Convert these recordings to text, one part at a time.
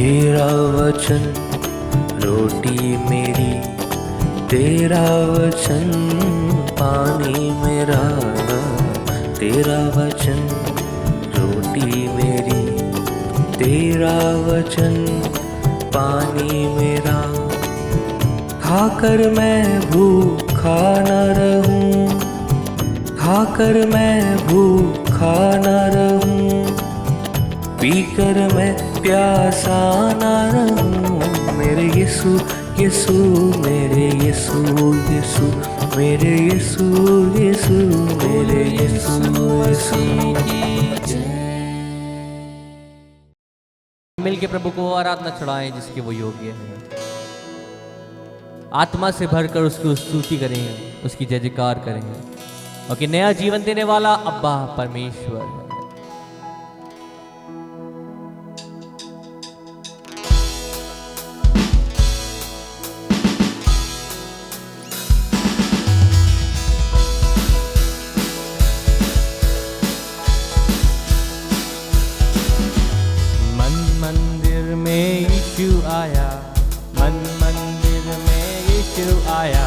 तेरा वचन रोटी मेरी, तेरा वचन पानी मेरा, तेरा वचन रोटी मेरी, तेरा वचन पानी मेरा। खाकर मैं भूखा न रहूं, खाकर मैं भूखा न रहूं, पीकर मैं प्यासा न रहूं। मेरे यीशु यीशु, मेरे यीशु यीशु, मेरे यीशु यीशु, मेरे यीशु यीशु। मिल के प्रभु को आराधना चढ़ाएं जिसके वो योग्य है। आत्मा से भरकर उसकी स्तुति करें, उसकी जय जयकार करें, और कि नया जीवन देने वाला अब्बा परमेश्वर है। मंदिर में यीशु आया, मन मंदिर में यीशु आया,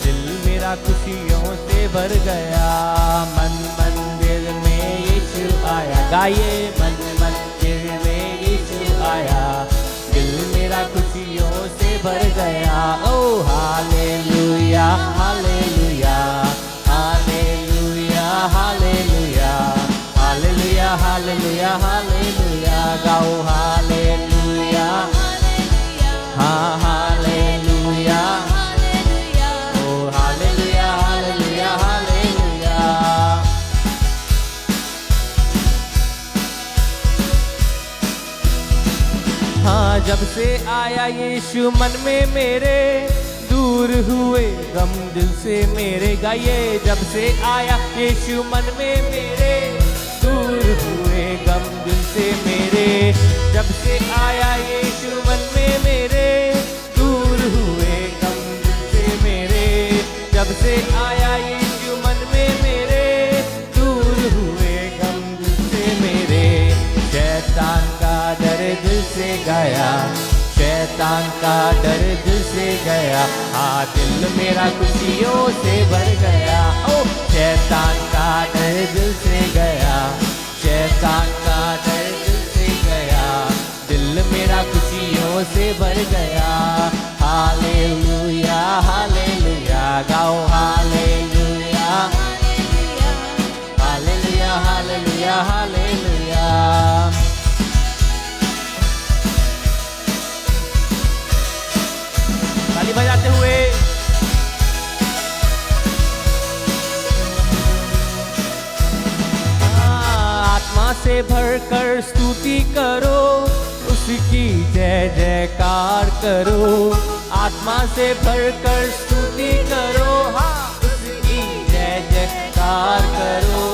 दिल मेरा खुशियों से भर गया। मन मंदिर में यीशु आया, गाइए मन मंदिर में यीशु आया, दिल मेरा खुशियों से भर गया। ओ hallelujah hallelujah hallelujah hallelujah hallelujah hallelujah hallelujah, गाओ हालेलुया हाँ हालेलुया, ओ हालेलुया हालेलुया हालेलुया। हाँ जब से आया यीशु मन में मेरे, दूर हुए गम दिल से मेरे। गाइए जब से आया यीशु मन में मेरे, दूर हुए गम दिल से मेरे। जब से आया यीशु मन में मेरे, दूर हुए गम दिल से मेरे। जब से आया यीशु मन में मेरे, दूर हुए गम दिल से मेरे। शैतान का डर दिल से गया, शैतान का डर दिल से गया। हाँ दिल मेरा खुशियों से भर गया। ओ शैतान का डर दिल से गया, शैतान का डर दिल से गया, दिल मेरा खुशियों से भर गया। हालेलुया हालेलुया, गाओ हालेलुया हालेलुया हालेलुया हालेलुया। ताली बजाते हुए आत्मा से भरकर स्तुति करो, उसकी जय जयकार करो। आत्मा से भरकर स्तुति करो, हाँ उसकी जय जयकार करो।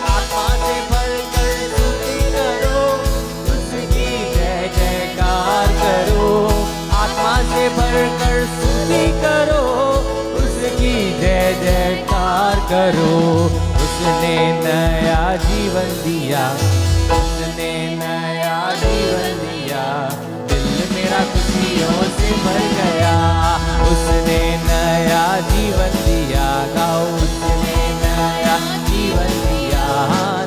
आत्मा से भरकर स्तुति करो, उसकी जय जयकार करो। आत्मा से भरकर स्तुति करो, उसकी जय जयकार करो। उसने नया जीवन दिया, उसने नया जीवन दिया, दिल मेरा खुशियों से भर गया। उसने नया जीवन दिया, गाओ उसने नया जीवन दिया,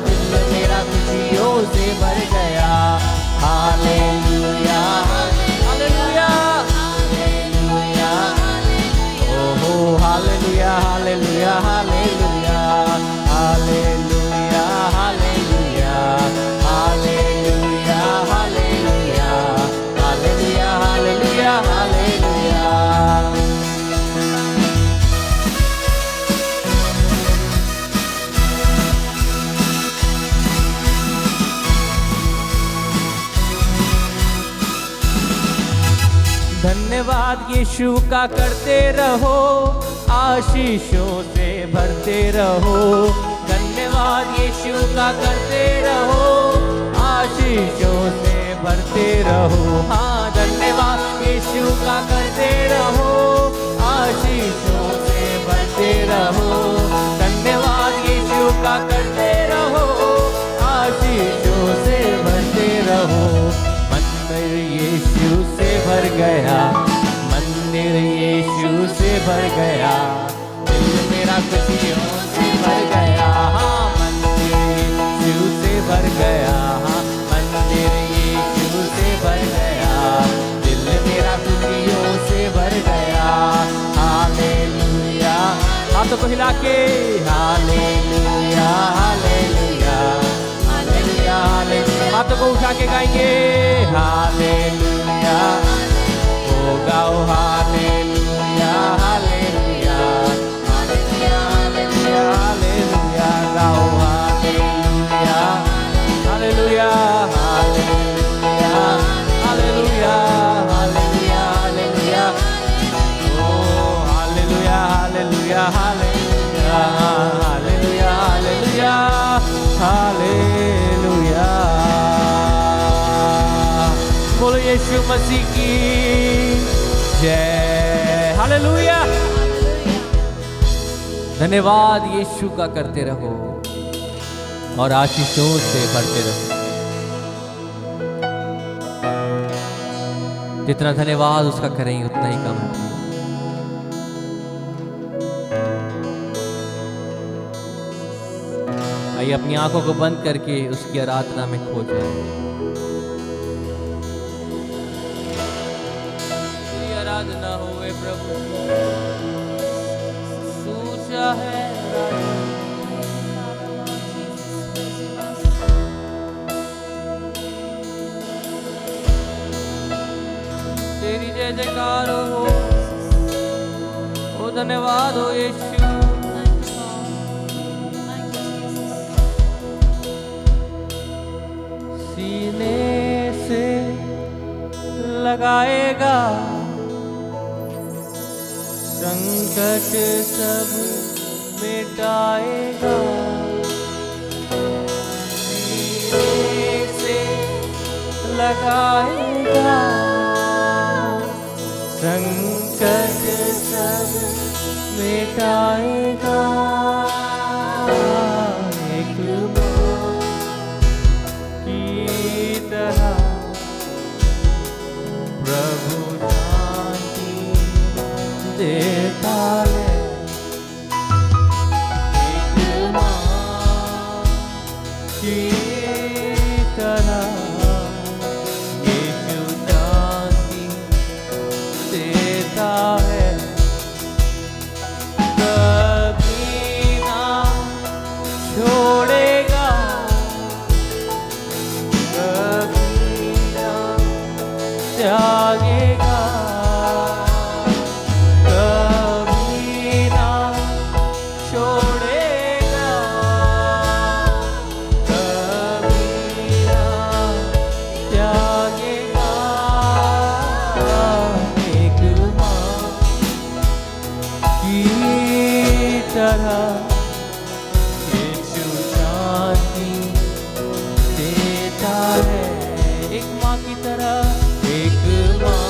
दिल मेरा खुशियों से भर गया। हालेलुया हालेलुया हालेलुया, ओहो hallelujah hallelujah hallelujah hallelujah hallelujah hallelujah hallelujah hallelujah hallelujah hallelujah. धन्यवाद यीशु का करते रहो, आशीषों से भरते रहो। धन्यवाद यीशु का करते रहो, आशीषों से भरते रहो। हाँ धन्यवाद यीशु का करते रहो, आशीषों से भरते रहो। धन्यवाद यीशु का करते रहो, आशीषों से भरते रहो। मंदिर भर गया, दिल मेरा खुशियों से भर गया, हाँ मंदिर यीशु से भर गया, हाँ मंदिर यीशु से भर गया, दिल मेरा खुशियों से भर गया। हालेलुया, हाथों को हिला के हालेलुया हालेलुया हालेलुया हालेलुया, हाथों को उठा के गाएंगे हालेलुया, ओ गाओ hallelujah hallelujah hallelujah hallelujah hallelujah, गाओ hallelujah hallelujah hallelujah hallelujah hallelujah hallelujah, ओ hallelujah hallelujah hallelujah hallelujah hallelujah hallelujah. बोलो यीशु मसीह की जय, हालेलुया। धन्यवाद यीशु का करते रहो और आशीषों से भरते रहो। जितना धन्यवाद उसका करेंगे उतना ही कम है। आइए अपनी आंखों को बंद करके उसकी आराधना में खो जाए। आराधना होवे प्रभु, सूचा है तेरी जय जयकार हो, ओ धन्यवाद हो यीशु। सीने से लगाएगा संकट सब मिटाएगा, सीने से लगाएगा संकट सब मिटाएगा, एक मौत की तरह प्रभु शांति देता है, एक मौत की तरह यीशु शांति देता है, कभी ना छोड़ेगा, कभी ना त्यागेगा, कभी ना छोड़ेगा, कभी ना त्यागेगा, एक माँ की तरह यीशु शांति देता है, एक माँ की तरह, एक माँ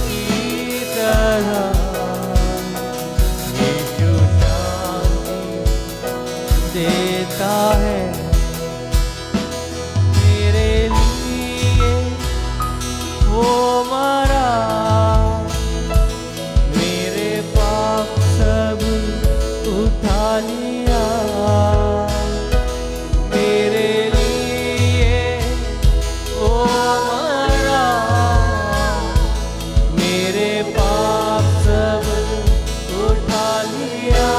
की तरह यीशु शांति देता है, मेरे लिए वो मरा, मेरे पाप सब उठा लिया, मेरे लिए वो मरा, मेरे पाप सब उठा लिया,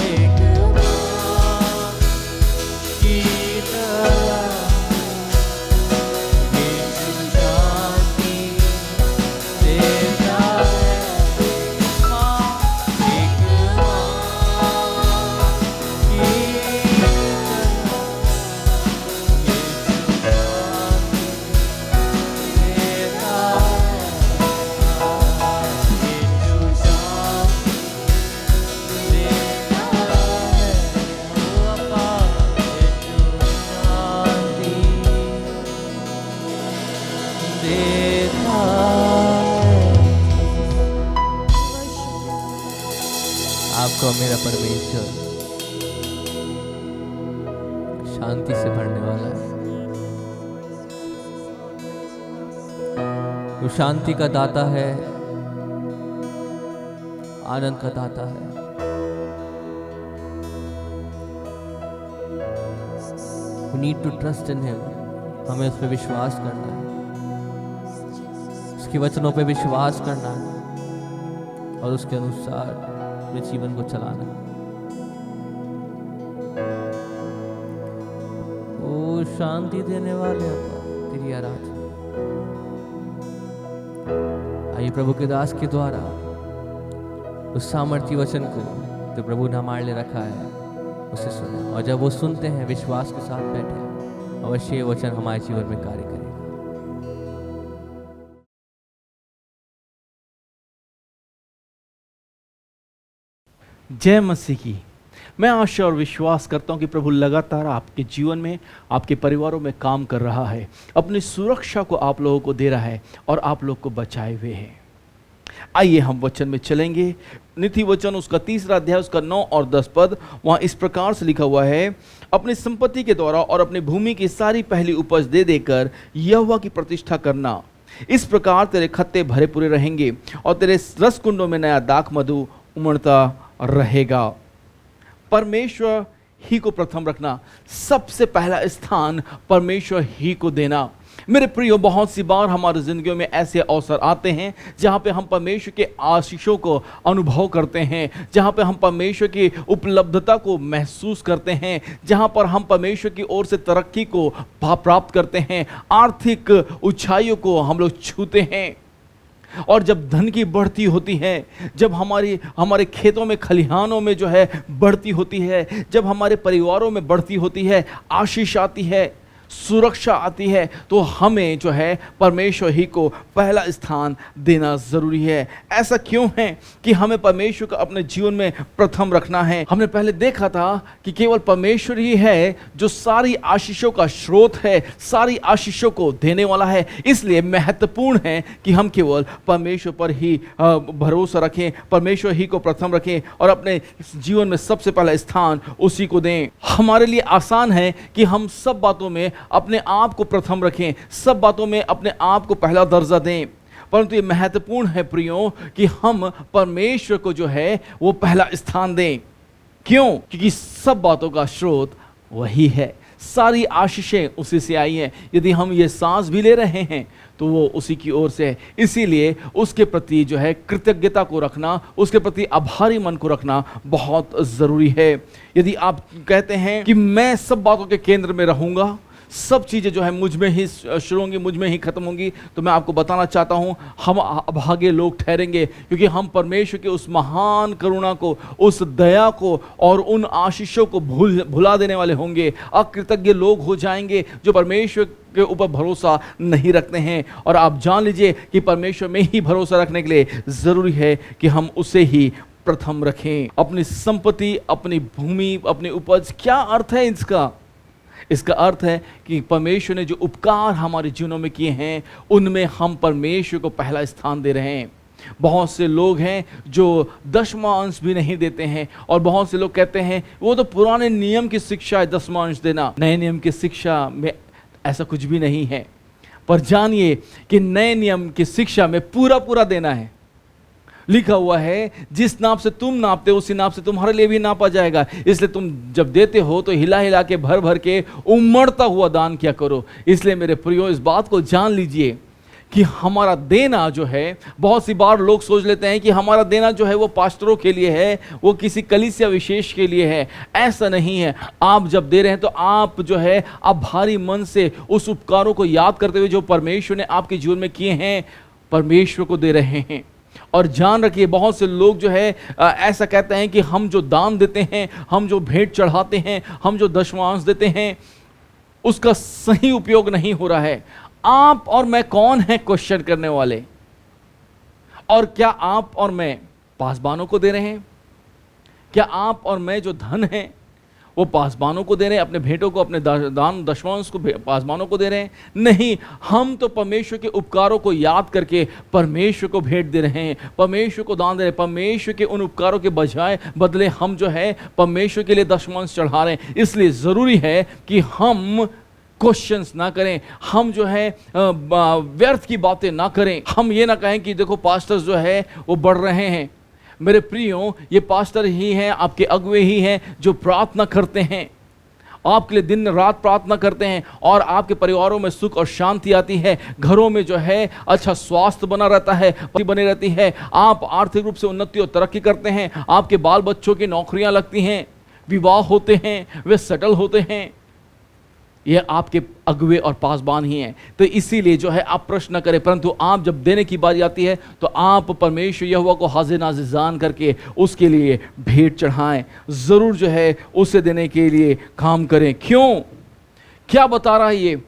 एक माँ की तरह यीशु शांति देता है, माँ एक माँ की तरह यीशु शांति देता है, यीशु शांति देता है, ओ अप्पा यीशु शांति देता है। आपको मेरा परमेश्वर शांति से भरने वाला है। वो शांति का दाता है, आनंद का दाता है। We need to trust in him। हमें उस पर विश्वास करना है, उसके वचनों पे विश्वास करना है और उसके अनुसार अपने जीवन को चलाना है। ओ शांति देने वाले अब्बा, तेरी आराधना। आइए प्रभु के दास के द्वारा उस सामर्थ्य वचन को जो प्रभु ने हमारे लिए रखा है उसे सुने, और जब वो सुनते हैं विश्वास के साथ बैठे, अवश्य ये वचन हमारे जीवन में कार्य करेगा। जय मसीह की। मैं आशा और विश्वास करता हूं कि प्रभु लगातार आपके जीवन में, आपके परिवारों में काम कर रहा है, अपनी सुरक्षा को आप लोगों को दे रहा है और आप लोग को बचाए हुए है। आइए हम वचन में चलेंगे। नीति वचन उसका 3 अध्याय उसका 9 और 10 पद, वहां इस प्रकार से लिखा हुआ है, अपनी संपत्ति के द्वारा और अपनी भूमि की सारी पहली उपज दे देकर यहोवा की प्रतिष्ठा करना। इस प्रकार तेरे खत्ते भरे पूरे रहेंगे और तेरे रसकुंडों में नया दाख मधु उमड़ता रहेगा। परमेश्वर ही को प्रथम रखना, सबसे पहला स्थान परमेश्वर ही को देना। मेरे प्रियो, बहुत सी बार हमारी जिंदगियों में ऐसे अवसर आते हैं जहां पे हम परमेश्वर के आशीषों को अनुभव करते हैं, जहां पे हम परमेश्वर की उपलब्धता को महसूस करते हैं, जहां पर हम परमेश्वर की ओर से तरक्की को प्राप्त करते हैं, आर्थिक ऊंचाइयों को हम लोग छूते हैं। और जब धन की बढ़ती होती है, जब हमारे खेतों में, खलिहानों में जो है बढ़ती होती है, जब हमारे परिवारों में बढ़ती होती है, आशीष आती है, सुरक्षा आती है, तो हमें जो है परमेश्वर ही को पहला स्थान देना जरूरी है। ऐसा क्यों है कि हमें परमेश्वर को अपने जीवन में प्रथम रखना है? हमने पहले देखा था कि केवल परमेश्वर ही है जो सारी आशीषों का स्रोत है, सारी आशीषों को देने वाला है। इसलिए महत्वपूर्ण है कि हम केवल परमेश्वर पर ही भरोसा रखें, परमेश्वर ही को प्रथम रखें और अपने जीवन में सबसे पहला स्थान उसी को दें। हमारे लिए आसान है कि हम सब बातों में अपने आप को प्रथम रखें, सब बातों में अपने आप को पहला दर्जा दें, परंतु ये महत्वपूर्ण है प्रियो कि हम परमेश्वर को जो है वो पहला स्थान दें। क्यों? क्योंकि सब बातों का स्रोत वही है, सारी आशीषें उसी से आई हैं। यदि हम ये सांस भी ले रहे हैं तो वो उसी की ओर से है। इसीलिए उसके प्रति जो है कृतज्ञता को रखना, उसके प्रति आभारी मन को रखना बहुत ज़रूरी है। यदि आप कहते हैं कि मैं सब बातों के केंद्र में रहूँगा, सब चीज़ें जो है मुझ में ही शुरू होंगी, मुझ में ही खत्म होंगी, तो मैं आपको बताना चाहता हूँ हम अभागे लोग ठहरेंगे, क्योंकि हम परमेश्वर के उस महान करुणा को, उस दया को और उन आशीषों को भुला देने वाले होंगे। अकृतज्ञ लोग हो जाएंगे जो परमेश्वर के ऊपर भरोसा नहीं रखते हैं। और आप जान लीजिए कि परमेश्वर में ही भरोसा रखने के लिए ज़रूरी है कि हम उसे ही प्रथम रखें। अपनी संपत्ति, अपनी भूमि, अपनी उपज, क्या अर्थ है इसका? इसका अर्थ है कि परमेश्वर ने जो उपकार हमारे जीवनों में किए हैं उनमें हम परमेश्वर को पहला स्थान दे रहे हैं। बहुत से लोग हैं जो दशमांश भी नहीं देते हैं, और बहुत से लोग कहते हैं वो तो पुराने नियम की शिक्षा है दशमांश देना। नए नियम की शिक्षा में ऐसा कुछ भी नहीं है, पर जानिए कि नए नियम की शिक्षा में पूरा देना है। लिखा हुआ है जिस नाप से तुम नापते हो उसी नाप से तुम्हारे लिए भी नापा जाएगा। इसलिए तुम जब देते हो तो हिला हिला के, भर भर के, उमड़ता हुआ दान किया करो। इसलिए मेरे प्रियो, इस बात को जान लीजिए कि हमारा देना जो है, बहुत सी बार लोग सोच लेते हैं कि हमारा देना जो है वो पास्टरों के लिए है, वो किसी कलीसिया विशेष के लिए है। ऐसा नहीं है। आप जब दे रहे हैं तो आप जो है आभारी मन से उस उपकारों को याद करते हुए जो परमेश्वर ने आपके जीवन में किए हैं, परमेश्वर को दे रहे हैं। और जान रखिए, बहुत से लोग जो है ऐसा कहते हैं कि हम जो दान देते हैं, हम जो भेंट चढ़ाते हैं, हम जो दशमांश देते हैं, उसका सही उपयोग नहीं हो रहा है। आप और मैं कौन है क्वेश्चन करने वाले? और क्या आप और मैं पासबानों को दे रहे हैं? क्या आप और मैं जो धन है वो पासबानों को दे रहे हैं? अपने भेंटों को, अपने दान दशमांश को पासबानों को दे रहे हैं? नहीं, हम तो परमेश्वर के उपकारों को याद करके परमेश्वर को भेंट दे रहे हैं, परमेश्वर को दान दे रहे हैं। परमेश्वर के उन उपकारों के बदले हम जो है परमेश्वर के लिए दशमांश चढ़ा रहे हैं। इसलिए ज़रूरी है कि हम क्वेश्चंस ना करें, हम जो है व्यर्थ की बातें ना करें। हम ये ना कहें कि देखो पास्टर्स जो है वो बढ़ रहे हैं। मेरे प्रियो, ये पास्टर ही हैं, आपके अगुवे ही हैं जो प्रार्थना करते हैं, आपके लिए दिन रात प्रार्थना करते हैं, और आपके परिवारों में सुख और शांति आती है, घरों में जो है अच्छा स्वास्थ्य बना रहता है, बनी रहती है, आप आर्थिक रूप से उन्नति और तरक्की करते हैं, आपके बाल बच्चों की नौकरियां लगती हैं, विवाह होते हैं, वे सेटल होते हैं। ये आपके अगुवे और पासबान ही हैं। तो इसीलिए जो है आप प्रश्न न करें, परंतु आप जब देने की बारी आती है तो आप परमेश्वर यहोवा को हाजिर नाज़िर जान करके उसके लिए भेंट चढ़ाएं, ज़रूर जो है उसे देने के लिए काम करें। क्यों? क्या बता रहा है ये?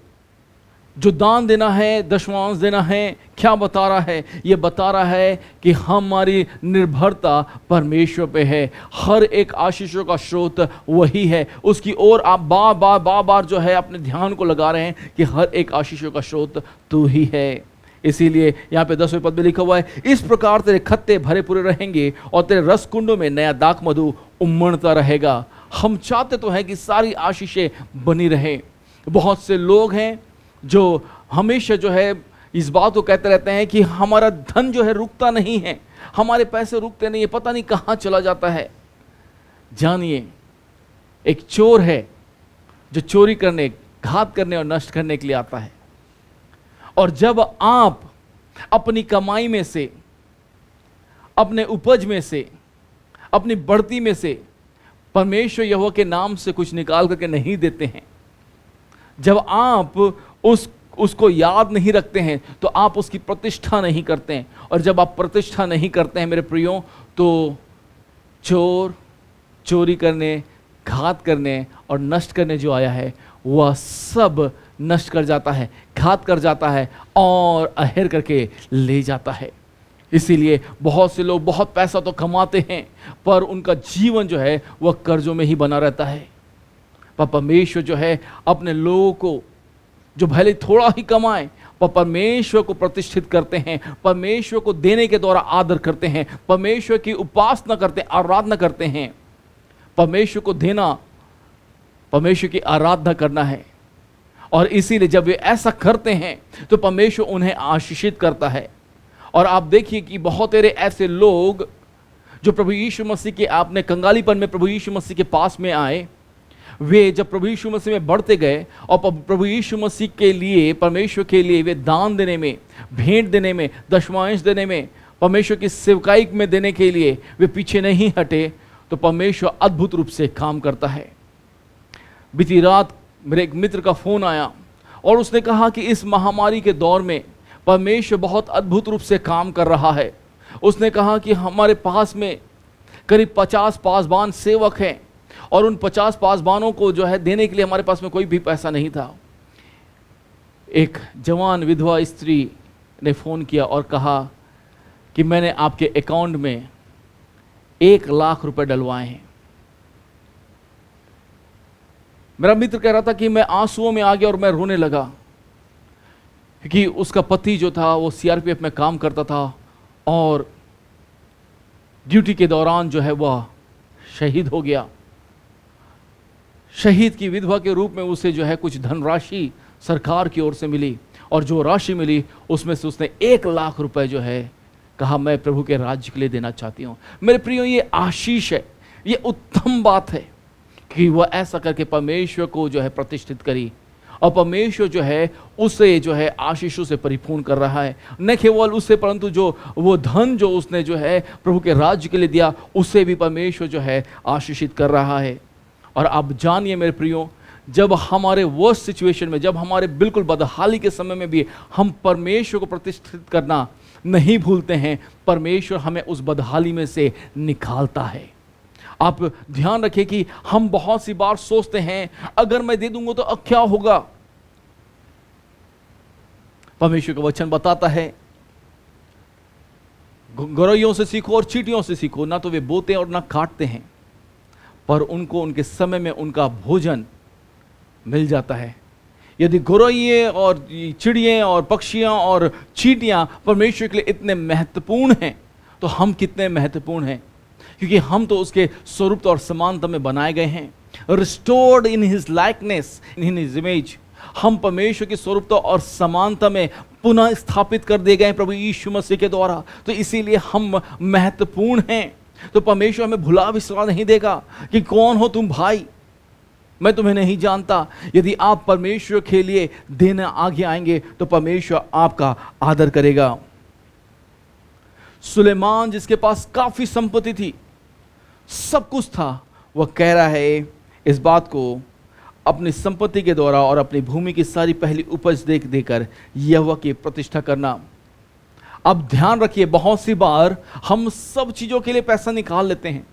जो दान देना है, दशमांश देना है, क्या बता रहा है? ये बता रहा है कि हमारी निर्भरता परमेश्वर पे है। हर एक आशीषों का स्रोत वही है, उसकी ओर आप बार बार जो है अपने ध्यान को लगा रहे हैं कि हर एक आशीषों का स्रोत तू ही है। इसीलिए यहाँ पे 10वें पद में लिखा हुआ है, इस प्रकार तेरे खत्ते भरे पूरे रहेंगे और तेरे रस कुंडों में नया दाख मधु उमड़ता रहेगा। हम चाहते तो हैं कि सारी आशीषें बनी रहे। बहुत से लोग हैं जो हमेशा जो है इस बात को कहते रहते हैं कि हमारा धन जो है रुकता नहीं है, हमारे पैसे रुकते नहीं है, पता नहीं कहाँ चला जाता है। जानिए, एक चोर है जो चोरी करने, घात करने और नष्ट करने के लिए आता है, और जब आप अपनी कमाई में से, अपने उपज में से, अपनी बढ़ती में से परमेश्वर यहोवा के नाम से कुछ निकाल करके नहीं देते हैं, जब आप उसको याद नहीं रखते हैं, तो आप उसकी प्रतिष्ठा नहीं करते हैं, और जब आप प्रतिष्ठा नहीं करते हैं मेरे प्रियो, तो चोर चोरी करने, घात करने और नष्ट करने जो आया है वह सब नष्ट कर जाता है, घात कर जाता है और अहेर करके ले जाता है। इसीलिए बहुत से लोग बहुत पैसा तो कमाते हैं, पर उनका जीवन जो है वह कर्जों में ही बना रहता है। पर परमेश्वर जो है अपने लोगों को, जो भले थोड़ा ही कमाएं, पर परमेश्वर को प्रतिष्ठित करते हैं, परमेश्वर को देने के द्वारा आदर करते हैं, परमेश्वर की उपासना करते हैं, आराधना करते हैं। परमेश्वर को देना, परमेश्वर की आराधना करना है, और इसीलिए जब वे ऐसा करते हैं तो परमेश्वर उन्हें आशीषित करता है। और आप देखिए कि बहुत सारे ऐसे लोग जो प्रभु यीशु मसीह के, आपने कंगालीपन में प्रभु यीशु मसीह के पास में आए, वे जब प्रभु यीशु मसीह में बढ़ते गए और प्रभु यीशु मसीह के लिए, परमेश्वर के लिए वे दान देने में, भेंट देने में, दशमांश देने में, परमेश्वर की सेवकाई में देने के लिए वे पीछे नहीं हटे, तो परमेश्वर अद्भुत रूप से काम करता है। बीती रात मेरे एक मित्र का फोन आया और उसने कहा कि इस महामारी के दौर में परमेश्वर बहुत अद्भुत रूप से काम कर रहा है। उसने कहा कि हमारे पास में करीब 50 पासबान सेवक हैं, और उन 50 पासबानों को जो है देने के लिए हमारे पास में कोई भी पैसा नहीं था। एक जवान विधवा स्त्री ने फ़ोन किया और कहा कि मैंने आपके अकाउंट में 1 लाख रुपए डलवाए हैं। मेरा मित्र कह रहा था कि मैं आंसुओं में आ गया और मैं रोने लगा, क्योंकि उसका पति जो था वो सीआरपीएफ में काम करता था, और ड्यूटी के दौरान जो है वह शहीद हो गया। शहीद की विधवा के रूप में उसे जो है कुछ धनराशि सरकार की ओर से मिली, और जो राशि मिली उसमें से उसने 1 लाख रुपए जो है कहा मैं प्रभु के राज्य के लिए देना चाहती हूँ। मेरे प्रियो, ये आशीष है, ये उत्तम बात है कि वह ऐसा करके परमेश्वर को जो है प्रतिष्ठित करी, और परमेश्वर जो है उसे जो है आशीषों से परिपूर्ण कर रहा है। न केवल उससे, परंतु जो वो धन जो उसने जो है प्रभु के राज्य के लिए दिया, उससे भी परमेश्वर जो है आशीषित कर रहा है। और आप जानिए मेरे प्रियो, जब हमारे वर्स्ट सिचुएशन में, जब हमारे बिल्कुल बदहाली के समय में भी हम परमेश्वर को प्रतिष्ठित करना नहीं भूलते हैं, परमेश्वर हमें उस बदहाली में से निकालता है। आप ध्यान रखें कि हम बहुत सी बार सोचते हैं अगर मैं दे दूंगा तो अब क्या होगा। परमेश्वर का वचन बताता है, गौरैयों से सीखो और चींटियों से सीखो, ना तो वे बोते और ना काटते हैं, पर उनको उनके समय में उनका भोजन मिल जाता है। यदि गौरैये और चिड़ियाँ और पक्षियाँ और चींटियाँ परमेश्वर के लिए इतने महत्वपूर्ण हैं, तो हम कितने महत्वपूर्ण हैं, क्योंकि हम तो उसके स्वरूप और समानता में बनाए गए हैं, restored in his likeness, in his image. हम परमेश्वर की स्वरूपता और समानता में पुनः स्थापित कर दिए गए हैं प्रभु यीशु मसीह के द्वारा। तो इसीलिए हम महत्वपूर्ण हैं। तो परमेश्वर हमें भुला विसरा नहीं देगा कि कौन हो तुम भाई, मैं तुम्हें नहीं जानता। यदि आप परमेश्वर के लिए देने आगे आएंगे तो परमेश्वर आपका आदर करेगा। सुलेमान जिसके पास काफी संपत्ति थी, सब कुछ था, वह कह रहा है इस बात को अपनी संपत्ति के द्वारा और अपनी भूमि की सारी पहली उपज देकर यहोवा की प्रतिष्ठा करना। अब ध्यान रखिए, बहुत सी बार हम सब चीजों के लिए पैसा निकाल लेते हैं,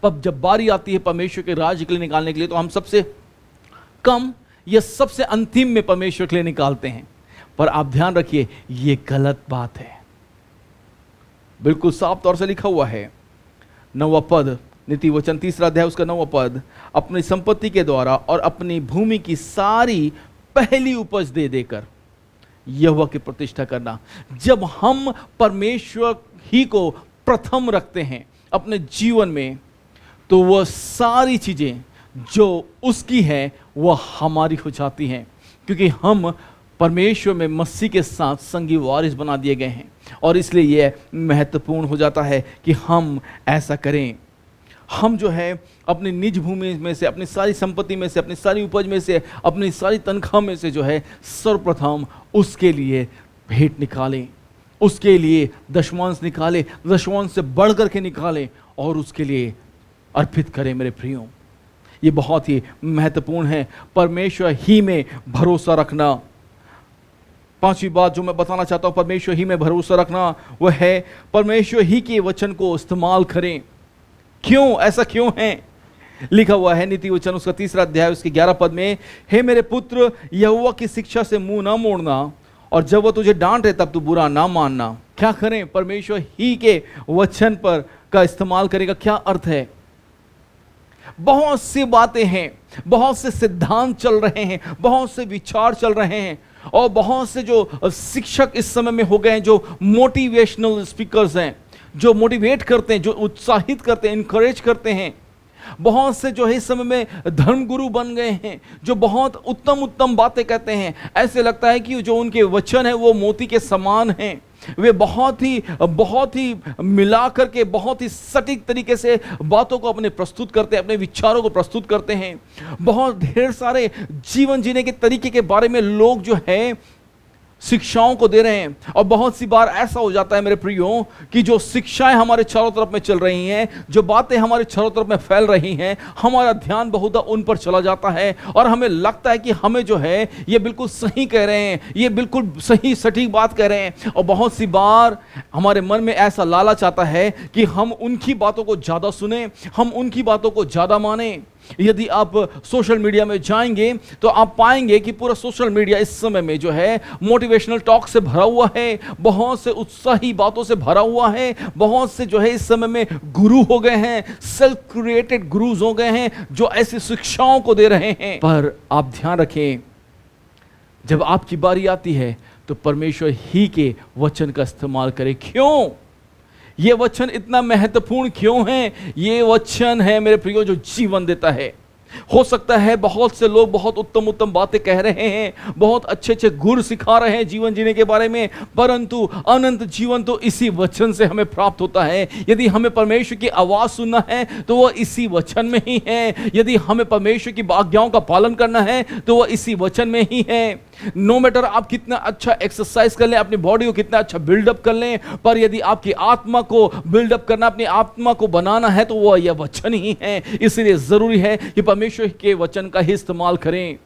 पर जब बारी आती है परमेश्वर के राज्य के लिए निकालने के लिए तो हम सबसे कम या सबसे अंतिम में परमेश्वर के लिए निकालते हैं। पर आप ध्यान रखिए, यह गलत बात है। बिल्कुल साफ तौर से लिखा हुआ है 9वां पद, नीति वचन 3 अध्याय उसका 9वां पद, अपनी संपत्ति के द्वारा और अपनी भूमि की सारी पहली उपज देकर यहोवा की प्रतिष्ठा करना। जब हम परमेश्वर ही को प्रथम रखते हैं अपने जीवन में, तो वह सारी चीजें जो उसकी हैं वह हमारी हो जाती हैं, क्योंकि हम परमेश्वर में मसीह के साथ संगी वारिस बना दिए गए हैं। और इसलिए यह महत्वपूर्ण हो जाता है कि हम ऐसा करें। हम जो है अपनी निज भूमि में से, अपनी सारी संपत्ति में से, अपनी सारी उपज में से, अपनी सारी तनख्वाह में से जो है सर्वप्रथम उसके लिए भेंट निकालें, उसके लिए दशमांश निकालें, दशमांश से बढ़ करके निकालें और उसके लिए अर्पित करें। मेरे प्रियो, ये बहुत ही महत्वपूर्ण है, परमेश्वर ही में भरोसा रखना। पांचवी बात जो मैं बताना चाहता हूं परमेश्वर ही में भरोसा रखना, वह है परमेश्वर ही के वचन को इस्तेमाल करें। क्यों, ऐसा क्यों है? लिखा हुआ है नीति वचन उसका 3 अध्याय उसके 11 पद में, हे मेरे पुत्र, यहोवा की शिक्षा से मुंह ना मोड़ना, और जब वह तुझे डांटे तब तू बुरा ना मानना। क्या करें? परमेश्वर ही के वचन पर का इस्तेमाल करेगा। क्या अर्थ है? बहुत सी बातें हैं, बहुत से सिद्धांत चल रहे हैं, बहुत से विचार चल रहे हैं, और बहुत से जो शिक्षक इस समय में हो गए हैं, जो मोटिवेशनल स्पीकर्स हैं, जो मोटिवेट करते हैं, जो उत्साहित करते हैं, इनकरेज करते हैं। बहुत से जो है इस समय में धर्मगुरु बन गए हैं, जो बहुत उत्तम उत्तम बातें कहते हैं। ऐसे लगता है कि जो उनके वचन है वो मोती के समान हैं। वे बहुत ही मिला करके बहुत ही सटीक तरीके से बातों को अपने प्रस्तुत करते हैं, अपने विचारों को प्रस्तुत करते हैं। बहुत ढेर सारे जीवन जीने के तरीके के बारे में लोग जो है शिक्षाओं को दे रहे हैं। और बहुत सी बार ऐसा हो जाता है मेरे प्रियो कि जो शिक्षाएं हमारे चारों तरफ में चल रही हैं, जो बातें हमारे चारों तरफ में फैल रही हैं, हमारा ध्यान बहुधा उन पर चला जाता है और हमें लगता है कि हमें जो है ये बिल्कुल सही कह रहे हैं, ये बिल्कुल सही सटीक बात कह रहे हैं। और बहुत सी बार हमारे मन में ऐसा लालच आता है कि हम उनकी बातों को ज़्यादा सुने, हम उनकी बातों को ज़्यादा माने। यदि आप सोशल मीडिया में जाएंगे तो आप पाएंगे कि पूरा सोशल मीडिया इस समय में जो है मोटिवेशनल टॉक से भरा हुआ है, बहुत से उत्साही बातों से भरा हुआ है। बहुत से जो है इस समय में गुरु हो गए हैं, सेल्फ क्रिएटेड गुरुज हो गए हैं, जो ऐसी शिक्षाओं को दे रहे हैं। पर आप ध्यान रखें, जब आपकी बारी आती है तो परमेश्वर ही के वचन का इस्तेमाल करें। क्यों ये वचन इतना महत्वपूर्ण क्यों है? ये वचन है मेरे प्रियो जो जीवन देता है। हो सकता है बहुत से लोग बहुत उत्तम उत्तम बातें कह रहे हैं, बहुत अच्छे अच्छे गुर सिखा रहे हैं जीवन जीने के बारे में, परंतु अनंत जीवन तो इसी वचन से हमें प्राप्त होता है। यदि हमें परमेश्वर की आवाज सुनना है तो वह इसी वचन में ही है। यदि हमें परमेश्वर की आज्ञाओं का पालन करना है तो वह इसी वचन में ही है। नो मैटर आप कितना अच्छा एक्सरसाइज कर लें, अपनी बॉडी को कितना अच्छा बिल्डअप कर लें, पर यदि आपकी आत्मा को बिल्डअप करना, अपनी आत्मा को बनाना है तो वह यह वचन ही है। इसलिए जरूरी है कि परमेश्वर के वचन का ही इस्तेमाल करें।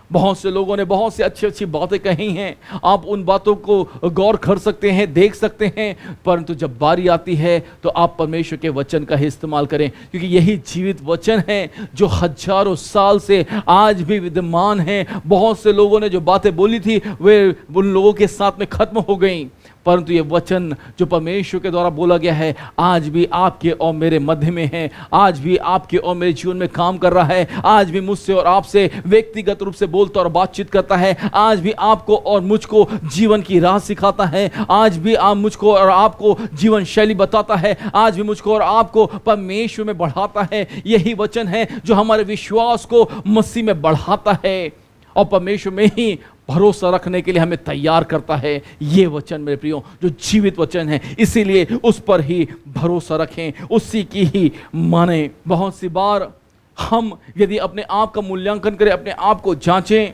बहुत से लोगों ने बहुत सी अच्छी अच्छी बातें कही हैं, आप उन बातों को गौर कर सकते हैं, देख सकते हैं, परंतु जब बारी आती है तो आप परमेश्वर के वचन का ही इस्तेमाल करें, क्योंकि यही जीवित वचन है जो हजारों साल से आज भी विद्यमान है। बहुत से लोगों ने जो बातें बोली थी वे उन लोगों के साथ में खत्म हो गई, परंतु ये वचन जो परमेश्वर के द्वारा बोला गया है आज भी आपके और मेरे मध्य में है, आज भी आपके और मेरे जीवन में काम कर रहा है, आज भी मुझसे और आपसे व्यक्तिगत रूप से बोलता और बातचीत करता है, आज भी आपको और मुझको जीवन की राह सिखाता है, आज भी आप मुझको और आपको जीवन शैली बताता है, आज भी मुझको और आपको परमेश्वर में बढ़ाता है। यही वचन है जो हमारे विश्वास को मसीह में बढ़ाता है। और परमेश्वर में ही भरोसा रखने के लिए हमें तैयार करता है ये वचन मेरे प्रियो, जो जीवित वचन है। इसीलिए उस पर ही भरोसा रखें, उसी की ही माने। बहुत सी बार हम यदि अपने आप का मूल्यांकन करें, अपने आप को जांचें,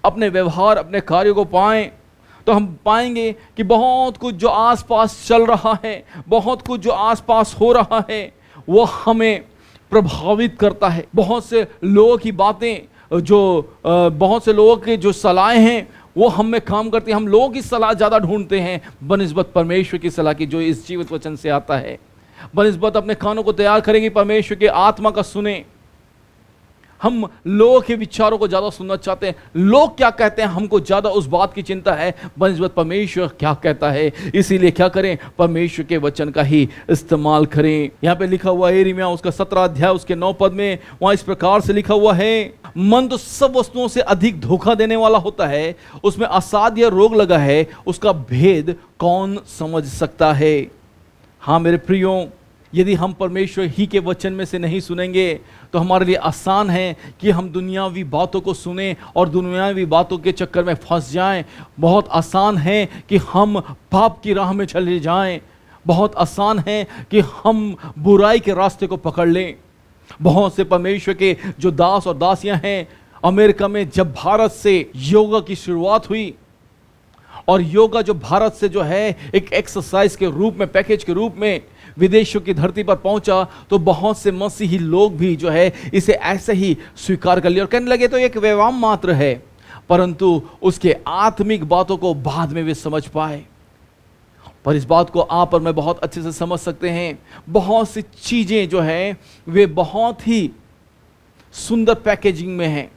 अपने व्यवहार, अपने कार्यों को पाएं, तो हम पाएंगे कि बहुत कुछ जो आसपास चल रहा है, बहुत कुछ जो आसपास हो रहा है, वो हमें प्रभावित करता है। बहुत से लोगों की बातें, बहुत से लोगों के जो सलाहें हैं वो हम में काम करती है। हम लोगों की सलाह ज़्यादा ढूंढते हैं बनिस्बत परमेश्वर की सलाह की, जो इस जीवित वचन से आता है। बनिस्बत अपने कानों को तैयार करेंगे परमेश्वर के आत्मा का सुने। हम लोगों के विचारों को ज़्यादा सुनना चाहते हैं, लोग क्या कहते हैं हमको ज़्यादा उस बात की चिंता है बनिस्बत परमेश्वर क्या कहता है। इसीलिए क्या करें, परमेश्वर के वचन का ही इस्तेमाल करें। यहाँ पे लिखा हुआ है यिर्मयाह उसका 17 अध्याय उसके 9 पद में, वहाँ इस प्रकार से लिखा हुआ है, मन तो सब वस्तुओं से अधिक धोखा देने वाला होता है, उसमें असाध्य रोग लगा है, उसका भेद कौन समझ सकता है। हाँ मेरे प्रियो, यदि हम परमेश्वर ही के वचन में से नहीं सुनेंगे तो हमारे लिए आसान है कि हम दुनियावी बातों को सुने और दुनियावी बातों के चक्कर में फंस जाएं। बहुत आसान है कि हम पाप की राह में चले जाएं। बहुत आसान है कि हम बुराई के रास्ते को पकड़ लें। बहुत से परमेश्वर के जो दास और दासियां हैं, अमेरिका में जब भारत से योगा की शुरुआत हुई और योगा जो भारत से जो है एक एक्सरसाइज के रूप में, पैकेज के रूप में विदेशों की धरती पर पहुंचा, तो बहुत से मसीही लोग भी जो है इसे ऐसे ही स्वीकार कर लिया और कहने लगे तो एक व्यायाम मात्र है, परंतु उसके आत्मिक बातों को बाद में वे समझ पाए। पर इस बात को आप और मैं बहुत अच्छे से समझ सकते हैं। बहुत सी चीजें जो हैं वे बहुत ही सुंदर पैकेजिंग में हैं।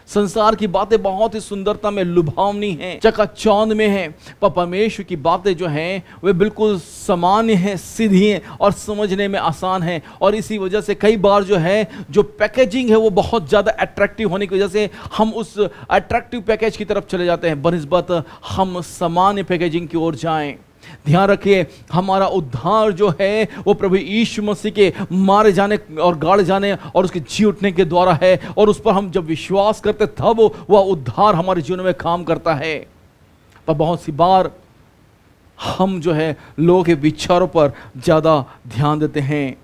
संसार की बातें बहुत ही सुंदरता में लुभावनी हैं, चकाचौंध में हैं, पर परमेश्वर की बातें जो हैं वे बिल्कुल सामान्य हैं, सीधी हैं और समझने में आसान हैं। और इसी वजह से कई बार जो है जो पैकेजिंग है वो बहुत ज़्यादा अट्रैक्टिव होने की वजह से हम उस अट्रैक्टिव पैकेज की तरफ चले जाते हैं बनिस्बत हम सामान्य पैकेजिंग की ओर जाएं। ध्यान रखिए, हमारा उद्धार जो है वो प्रभु यीशु मसीह के मारे जाने और गाड़े जाने और उसके जी उठने के द्वारा है, और उस पर हम जब विश्वास करते तब वह उद्धार हमारे जीवन में काम करता है। पर बहुत सी बार हम जो है लोगों के विचारों पर ज़्यादा ध्यान देते हैं।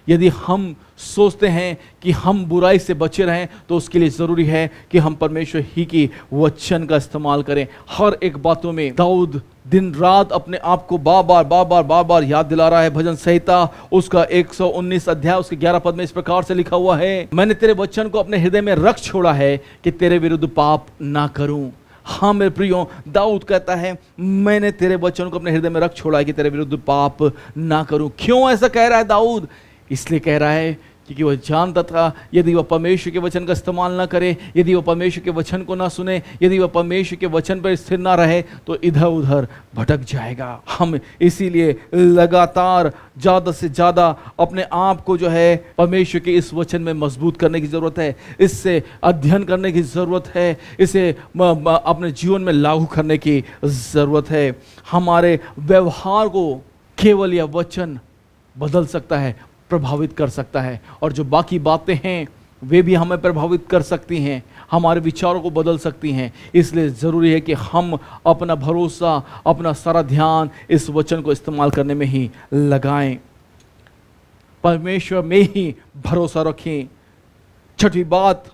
यदि हम सोचते हैं कि हम बुराई से बचे रहें तो उसके लिए ज़रूरी है कि हम परमेश्वर ही की वचन का इस्तेमाल करें हर एक बातों में। दाऊद दिन रात अपने आप को बार बार याद दिला रहा है। भजन संहिता उसका 119 अध्याय उसके 11 पद में इस प्रकार से लिखा हुआ है, मैंने तेरे वचन को अपने हृदय में रख छोड़ा है कि तेरे विरुद्ध पाप ना करूं। हाँ मेरे प्रियो, दाऊद कहता है मैंने तेरे वचन को अपने हृदय में रख छोड़ा है कि तेरे विरुद्ध पाप ना करूं। क्यों ऐसा कह रहा है दाऊद? इसलिए कह रहा है क्योंकि वह जानता था यदि वह परमेश्वर के वचन का इस्तेमाल ना करे, यदि वह परमेश्वर के वचन को ना सुने, यदि वह परमेश्वर के वचन पर स्थिर ना रहे तो इधर उधर भटक जाएगा। हम इसीलिए लगातार ज़्यादा से ज़्यादा अपने आप को जो है परमेश्वर के इस वचन में मजबूत करने की ज़रूरत है, इससे अध्ययन करने की ज़रूरत है, इसे अपने जीवन में लागू करने की ज़रूरत है। हमारे व्यवहार को केवल यह वचन बदल सकता है, प्रभावित कर सकता है, और जो बाकी बातें हैं वे भी हमें प्रभावित कर सकती हैं, हमारे विचारों को बदल सकती हैं। इसलिए ज़रूरी है कि हम अपना भरोसा, अपना सारा ध्यान इस वचन को इस्तेमाल करने में ही लगाएं, परमेश्वर में ही भरोसा रखें। छठी बात,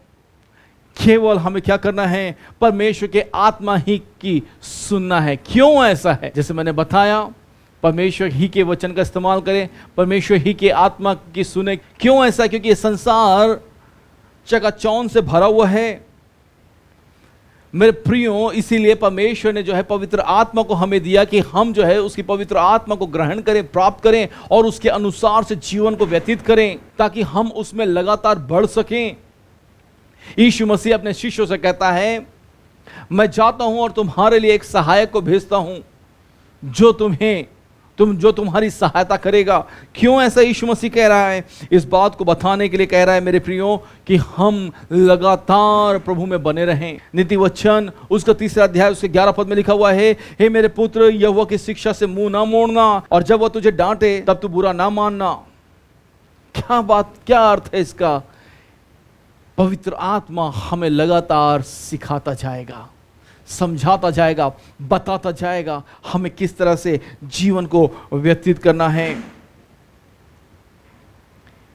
केवल हमें क्या करना है? परमेश्वर के आत्मा ही की सुनना है। क्यों ऐसा है? जैसे मैंने बताया, परमेश्वर ही के वचन का इस्तेमाल करें, परमेश्वर ही के आत्मा की सुने। क्यों ऐसा? क्योंकि ये संसार चकाचौंध से भरा हुआ है मेरे प्रियो। इसीलिए परमेश्वर ने जो है पवित्र आत्मा को हमें दिया कि हम जो है उसकी पवित्र आत्मा को ग्रहण करें, प्राप्त करें और उसके अनुसार से जीवन को व्यतीत करें ताकि हम उसमें लगातार बढ़ सकें। यीशु मसीह अपने शिष्यों से कहता है, मैं जाता हूं और तुम्हारे लिए एक सहायक को भेजता हूं जो तुम्हारी सहायता करेगा। क्यों ऐसा यीशु मसीह कह रहा है? इस बात को बताने के लिए कह रहा है मेरे प्रियो कि हम लगातार प्रभु में बने रहें। नीति वचन उसका 3 अध्याय उसके 11 पद में लिखा हुआ है, हे मेरे पुत्र, यहोवा की शिक्षा से मुंह ना मोड़ना, और जब वह तुझे डांटे तब तू बुरा ना मानना। क्या बात, क्या अर्थ है इसका? पवित्र आत्मा हमें लगातार सिखाता जाएगा, समझाता जाएगा, बताता जाएगा हमें किस तरह से जीवन को व्यतीत करना है।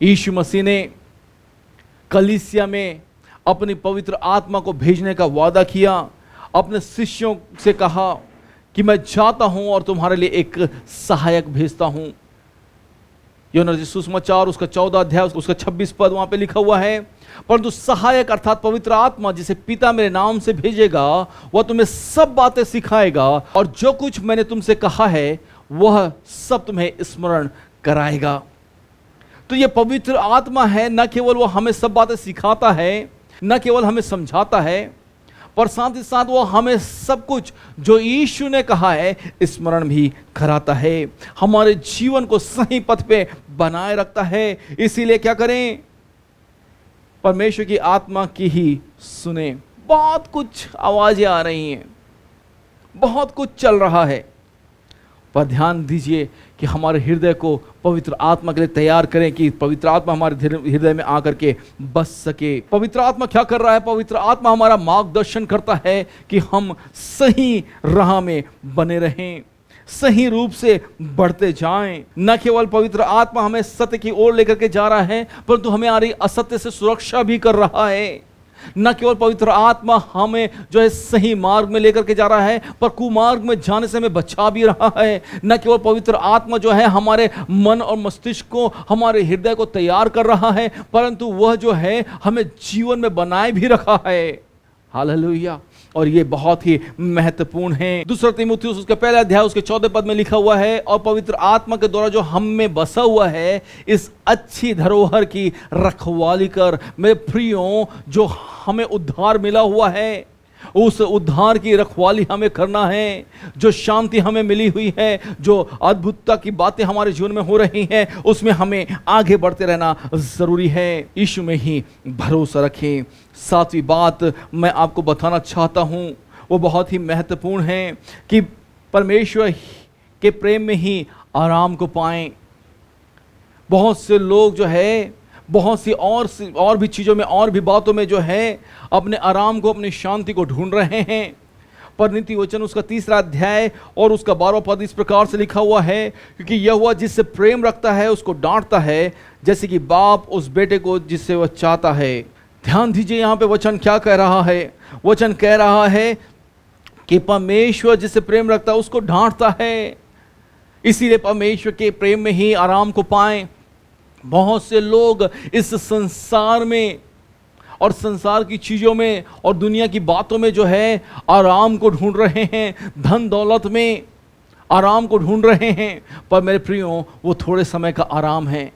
यीशु मसीह ने कलीसिया में अपनी पवित्र आत्मा को भेजने का वादा किया, अपने शिष्यों से कहा कि मैं जाता हूं और तुम्हारे लिए एक सहायक भेजता हूं। यूहन्ना सुसमाचार उसका 14 अध्याय उसका 26 पद वहां पे लिखा हुआ है, परंतु सहायक अर्थात पवित्र आत्मा जिसे पिता मेरे नाम से भेजेगा वह तुम्हें सब बातें सिखाएगा और जो कुछ मैंने तुमसे कहा है वह सब तुम्हें स्मरण कराएगा। तो यह पवित्र आत्मा है, न केवल वो हमें सब बातें सिखाता है, न केवल हमें समझाता है, पर साथ ही साथ वो हमें सब कुछ जो यीशु ने कहा है स्मरण भी कराता है, हमारे जीवन को सही पथ पे बनाए रखता है। इसीलिए क्या करें, परमेश्वर की आत्मा की ही सुने। बहुत कुछ आवाजें आ रही हैं, बहुत कुछ चल रहा है, पर ध्यान दीजिए कि हमारे हृदय को पवित्र आत्मा के लिए तैयार करें कि पवित्र आत्मा हमारे हृदय में आकर के बस सके। पवित्र आत्मा क्या कर रहा है? पवित्र आत्मा हमारा मार्गदर्शन करता है कि हम सही राह में बने रहें, सही रूप से बढ़ते जाएं। न केवल पवित्र आत्मा हमें सत्य की ओर लेकर के जा रहा है, परंतु हमें आ रही असत्य से सुरक्षा भी कर रहा है। न केवल पवित्र आत्मा हमें जो है सही मार्ग में लेकर के जा रहा है, पर कुमार्ग में जाने से हमें बचा भी रहा है। न केवल पवित्र आत्मा जो है हमारे मन और मस्तिष्क को, हमारे हृदय को तैयार कर रहा है, परंतु वह जो है हमें जीवन में बनाए भी रखा है। हालेलुया। और ये बहुत ही महत्वपूर्ण है। दूसरा तीमुथियुस उसके पहले अध्याय उसके 14 पद में लिखा हुआ है, और पवित्र आत्मा के द्वारा जो हम में बसा हुआ है इस अच्छी धरोहर की रखवाली कर। मेरे प्रियो, जो हमें उद्धार मिला हुआ है उस उद्धार की रखवाली हमें करना है। जो शांति हमें मिली हुई है, जो अद्भुतता की बातें हमारे जीवन में हो रही हैं, उसमें हमें आगे बढ़ते रहना जरूरी है। यीशु में ही भरोसा रखें। सातवीं बात मैं आपको बताना चाहता हूं, वो बहुत ही महत्वपूर्ण है कि परमेश्वर के प्रेम में ही आराम को पाएं। बहुत से लोग जो है बहुत सी और भी चीज़ों में, और भी बातों में जो है अपने आराम को, अपनी शांति को ढूंढ रहे हैं। पर नीति वचन उसका 3 अध्याय और उसका 12 पद इस प्रकार से लिखा हुआ है, क्योंकि यह हुआ जिससे प्रेम रखता है उसको डांटता है, जैसे कि बाप उस बेटे को जिससे वह चाहता है। ध्यान दीजिए यहाँ पे वचन क्या कह रहा है। वचन कह रहा है कि परमेश्वर जिससे प्रेम रखता है उसको डांटता है, इसीलिए परमेश्वर के प्रेम में ही आराम को पाएं। बहुत से लोग इस संसार में और संसार की चीज़ों में और दुनिया की बातों में जो है आराम को ढूंढ रहे हैं, धन दौलत में आराम को ढूंढ रहे हैं। पर मेरे प्रियो, वो थोड़े समय का आराम है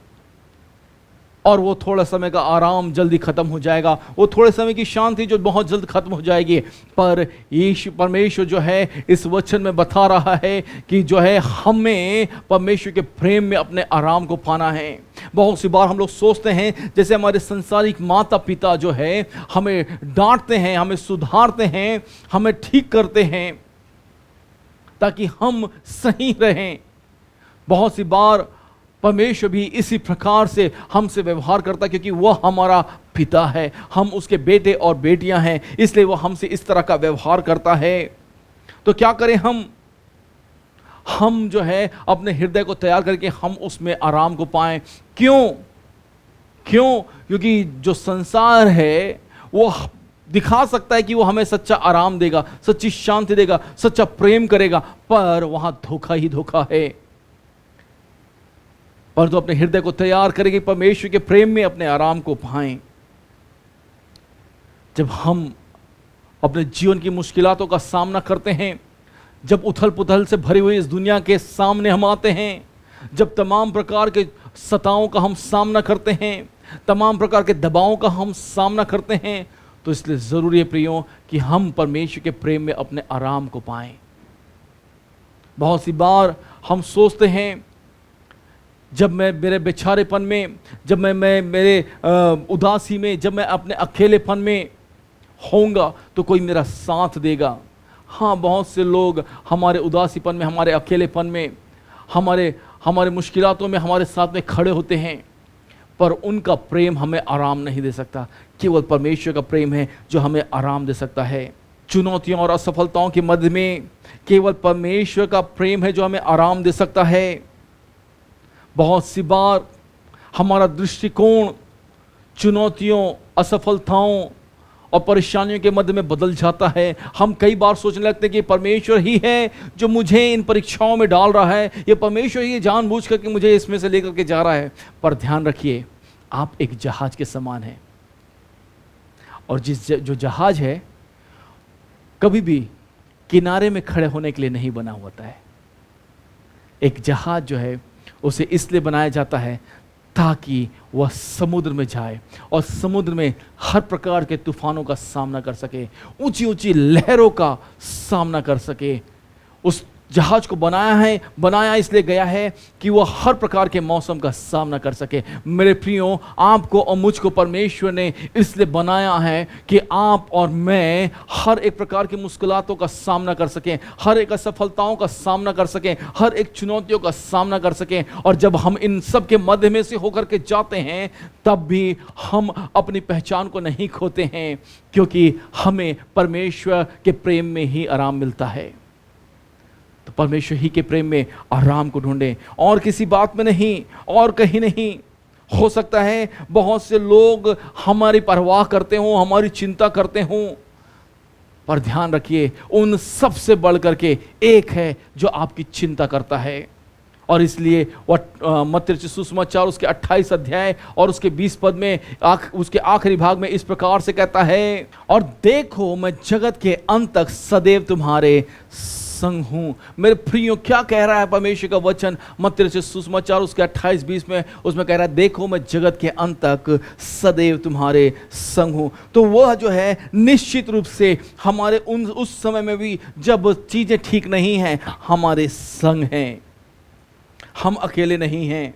और वो थोड़ा समय का आराम जल्दी खत्म हो जाएगा। वो थोड़े समय की शांति जो बहुत जल्द खत्म हो जाएगी। पर यीशु परमेश्वर जो है इस वचन में बता रहा है कि जो है हमें परमेश्वर के प्रेम में अपने आराम को पाना है। बहुत सी बार हम लोग सोचते हैं जैसे हमारे संसारिक माता पिता जो है हमें डांटते हैं, हमें सुधारते हैं, हमें ठीक करते हैं ताकि हम सही रहें। बहुत सी बार परमेश्वर भी इसी प्रकार से हमसे व्यवहार करता है, क्योंकि वह हमारा पिता है, हम उसके बेटे और बेटियां हैं, इसलिए वह हमसे इस तरह का व्यवहार करता है। तो क्या करें हम जो है अपने हृदय को तैयार करके हम उसमें आराम को पाएं। क्यों? क्योंकि जो संसार है वो दिखा सकता है कि वो हमें सच्चा आराम देगा, सच्ची शांति देगा, सच्चा प्रेम करेगा, पर वहां धोखा ही धोखा है। पर तो अपने हृदय को तैयार करेंगे परमेश्वर के प्रेम में अपने आराम को पाएं। जब हम अपने जीवन की मुश्किलातों का सामना करते हैं, जब उथल पुथल से भरी हुई इस दुनिया के सामने हम आते हैं, जब तमाम प्रकार के सताओं का हम सामना करते हैं, तमाम प्रकार के दबावों का हम सामना करते हैं, तो इसलिए ज़रूरी है प्रियो कि हम परमेश्वर के प्रेम में अपने आराम को पाएं। बहुत सी बार हम सोचते हैं जब मैं मेरे बेचारेपन में, जब मैं मेरे उदासी में, जब मैं अपने अकेलेपन में होऊंगा तो कोई मेरा साथ देगा। हाँ, बहुत से लोग हमारे उदासीपन में, हमारे अकेलेपन में, हमारे मुश्किलातों में हमारे साथ में खड़े होते हैं, पर उनका प्रेम हमें आराम नहीं दे सकता। केवल परमेश्वर का प्रेम है जो हमें आराम दे सकता है। चुनौतियों और असफलताओं के मध्य में केवल परमेश्वर का प्रेम है जो हमें आराम दे सकता है। बहुत सी बार हमारा दृष्टिकोण चुनौतियों, असफलताओं और परेशानियों के मध्य में बदल जाता है। हम कई बार सोचने लगते हैं कि परमेश्वर ही है जो मुझे इन परीक्षाओं में डाल रहा है, ये परमेश्वर ही जानबूझ करके मुझे इसमें से लेकर के जा रहा है। पर ध्यान रखिए, आप एक जहाज के समान हैं, और जो जहाज है कभी भी किनारे में खड़े होने के लिए नहीं बना होता है। एक जहाज जो है उसे इसलिए बनाया जाता है ताकि वह समुद्र में जाए और समुद्र में हर प्रकार के तूफानों का सामना कर सके, ऊंची ऊंची लहरों का सामना कर सके। उस जहाज को बनाया इसलिए गया है कि वह हर प्रकार के मौसम का सामना कर सके। मेरे प्रियो, आपको और मुझको परमेश्वर ने इसलिए बनाया है कि आप और मैं हर एक प्रकार की मुश्किलातों का सामना कर सकें, हर एक असफलताओं का सामना कर सकें, हर एक चुनौतियों का सामना कर सकें। और जब हम इन सब के मध्य में से होकर के जाते हैं, तब भी हम अपनी पहचान को नहीं खोते हैं, क्योंकि हमें परमेश्वर के प्रेम में ही आराम मिलता है। तो परमेश्वर ही के प्रेम में आराम को ढूंढें, और किसी बात में नहीं, और कहीं नहीं। हो सकता है बहुत से लोग हमारी परवाह करते हों, हमारी चिंता करते हों, पर ध्यान रखिए, उन सबसे बढ़ करके एक है जो आपकी चिंता करता है। और इसलिए वह मत्ती रचित सुसमाचार उसके 28 अध्याय और उसके 20 पद में उसके आखिरी भाग में इस प्रकार से कहता है, और देखो मैं जगत के अंत तक सदैव तुम्हारे संग हूं। मेरे प्रियो, क्या कह रहा है परमेश्वर का वचन मत्ती रचित सुसमाचार उसके 28-20 में? उसमें कह रहा है, देखो मैं जगत के अंत तक सदैव तुम्हारे संग हूं। तो वह जो है निश्चित रूप से हमारे उस समय में भी जब चीजें ठीक नहीं हैं, हमारे संग हैं। हम अकेले नहीं हैं।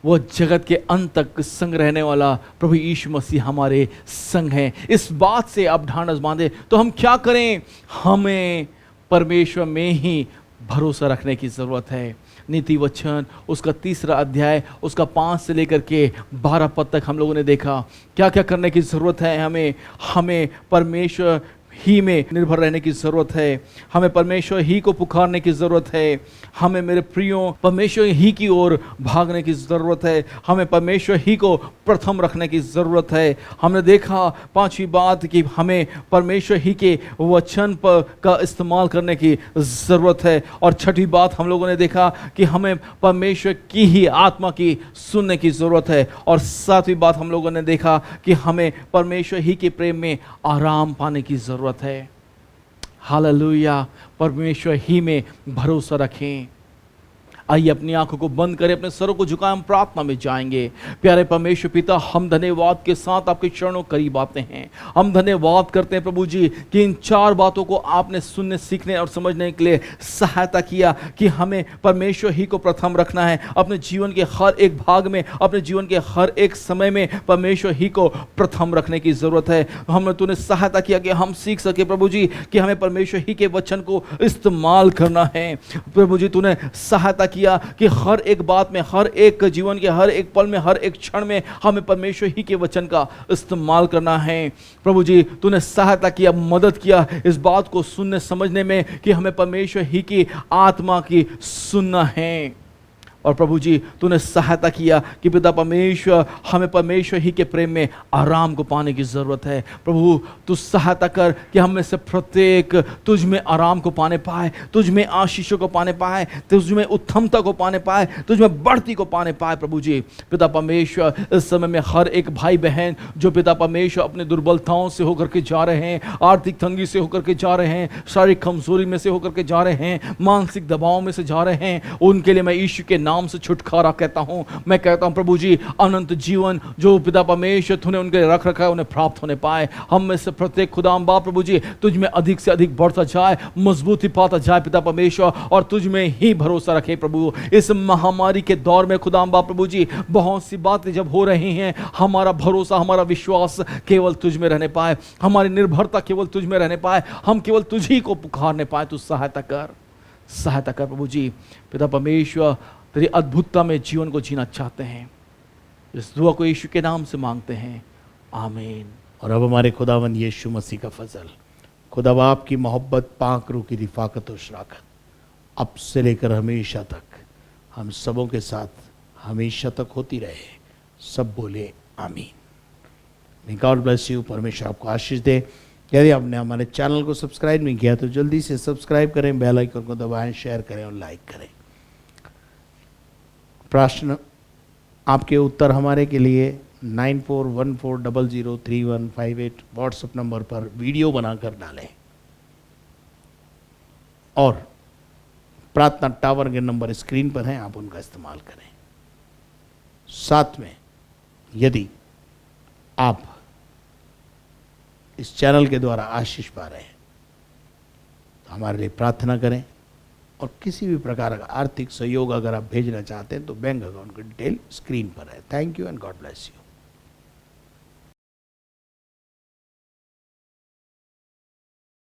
वो जगत के अंत तक संग रहने वाला प्रभु यीशु मसीह हमारे संग हैं। इस बात से आप ढांढस बांधे तो हम क्या करें? हमें परमेश्वर में ही भरोसा रखने की ज़रूरत है। नीति वचन उसका 3 अध्याय उसका 5 से लेकर के 12 पद तक हम लोगों ने देखा क्या क्या करने की ज़रूरत है। हमें परमेश्वर ही में निर्भर रहने की ज़रूरत है। हमें परमेश्वर ही को पुकारने की ज़रूरत है। हमें मेरे प्रियो परमेश्वर ही की ओर भागने की ज़रूरत है। हमें परमेश्वर ही को प्रथम रखने की ज़रूरत है। हमने देखा 5वीं बात कि हमें परमेश्वर ही के वचन का इस्तेमाल करने की ज़रूरत है। और 6वीं बात हम लोगों ने देखा कि हमें परमेश्वर की ही आत्मा की सुनने की ज़रूरत है। और 7वीं बात हम लोगों ने देखा कि हमें परमेश्वर ही के प्रेम में आराम पाने की ज़रूरत है। हालेलुया। परमेश्वर ही में भरोसा रखें। आइए अपनी आंखों को बंद करें, अपने सरों को झुकाएं, हम प्रार्थना में जाएंगे। प्यारे परमेश्वर पिता, हम धन्यवाद के साथ आपके चरणों करीब आते हैं। हम धन्यवाद करते हैं प्रभु जी कि इन 4 बातों को आपने सुनने, सीखने और समझने के लिए सहायता किया कि हमें परमेश्वर ही को प्रथम रखना है। अपने जीवन के हर एक भाग में, अपने जीवन के हर एक समय में परमेश्वर ही को प्रथम रखने की ज़रूरत है। हमने तूने सहायता किया कि हम सीख सके प्रभु जी कि हमें परमेश्वर ही के वचन को इस्तेमाल करना है। प्रभु जी तूने सहायता किया कि हर एक बात में, हर एक जीवन के हर एक पल में, हर एक क्षण में हमें परमेश्वर ही के वचन का इस्तेमाल करना है। प्रभु जी तूने सहायता किया, मदद किया इस बात को सुनने समझने में कि हमें परमेश्वर ही की आत्मा की सुनना है। और प्रभु जी तूने सहायता किया कि पिता परमेश्वर हमें परमेश्वर ही के प्रेम में आराम को पाने की ज़रूरत है। प्रभु तू सहायता कर कि हम में से प्रत्येक तुझ में आराम को पाने पाए, तुझ में आशीषों को पाने पाए, तुझ में उत्तमता को पाने पाए, तुझ में बढ़ती को पाने पाए। प्रभु जी पिता परमेश्वर इस समय में हर एक भाई बहन जो पिता परमेश्वर अपने दुर्बलताओं से होकर के जा रहे हैं, आर्थिक तंगी से होकर के जा रहे हैं, शारीरिक कमजोरी में से होकर के जा रहे हैं, मानसिक दबाव में से जा रहे हैं, उनके लिए मैं यीशु के नाम से छुटकारा कहता हूं। मैं कहता हूं प्रभु जी अनंत जीवन जो पिता परमेश्वर तूने उनके रख रखा है उन्हें प्राप्त होने पाए। हम में से प्रत्येक खुदाम बाप प्रभु जी तुझ में अधिक से अधिक बढ़ता जाए, मजबूती पाता जाए पिता परमेश्वर, और तुझ में ही भरोसा रखे प्रभु। इस महामारी के दौर में खुदाम बाप प्रभु जी बहुत सी बातें जब हो रही हैं, हमारा भरोसा, हमारा विश्वास केवल तुझ में रहने पाए, हमारी निर्भरता केवल तुझ में रहने पाए, हम केवल तुझ ही को पुकारने पाए। तू सहायता कर प्रभु जी। पिता परमेश्वर तेरी अद्भुतता में जीवन को जीना चाहते हैं। इस दुआ को यीशु के नाम से मांगते हैं, आमीन। और अब हमारे खुदावन यीशु मसीह का फजल, खुदा बाप की मोहब्बत, पाक रूह की रिफाकत और शराकत अब से लेकर हमेशा तक हम सबों के साथ हमेशा तक होती रहे। सब बोले आमीन। God bless you. परमेश्वर आपको आशीष दे। यदि आपने हमारे चैनल को सब्सक्राइब नहीं किया तो जल्दी से सब्सक्राइब करें, बेल आइकन को दबाएं, शेयर करें और लाइक करें। प्रश्न आपके उत्तर हमारे के लिए 9414003158 व्हाट्सएप नंबर पर वीडियो बनाकर डालें और प्रार्थना टावर के नंबर स्क्रीन पर हैं, आप उनका इस्तेमाल करें। साथ में यदि आप इस चैनल के द्वारा आशीष पा रहे हैं तो हमारे लिए प्रार्थना करें और किसी भी प्रकार का आर्थिक सहयोग अगर आप भेजना चाहते हैं तो बैंक अकाउंट की डिटेल स्क्रीन पर है। Thank you and God bless you.